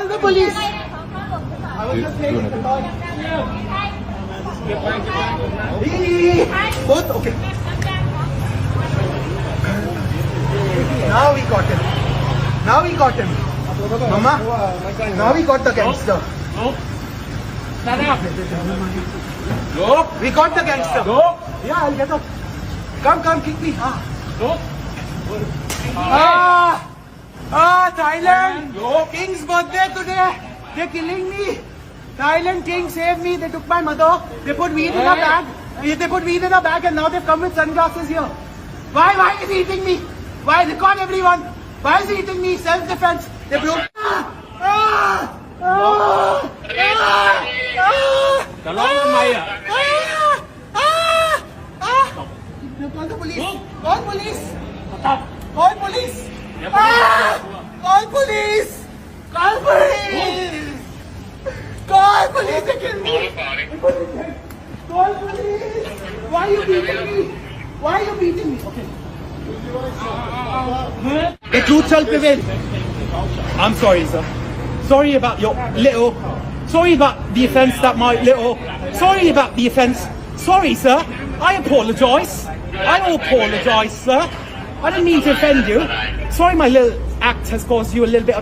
the police. I was just making the toy. Both okay. Now we got him. Now we got him. Mama, now we got the gangster. Stand up. Look. We got the gangster. Look. Yeah, I'll get up. Come, kick me. Look. Thailand. King's birthday today. They're killing me. Thailand king saved me. They took my mother. They put weed in a bag. They put weed in a bag and now they've come with sunglasses here. Why is he eating me? Why? Record everyone. Why is he eating me? Self-defense. They broke. Call the police. Call police. Call police. Call police. Call police. Call police. They killed me. Call police. Why are you beating me? Why are you beating me? Okay. The truth shall prevail. I'm sorry, sir. Sorry about your little. Sorry about the offence that my little. Sorry about the offence. Sorry, sir. I apologise. I apologise, sir. I didn't mean to offend you. Sorry, my little act has caused you a little bit of.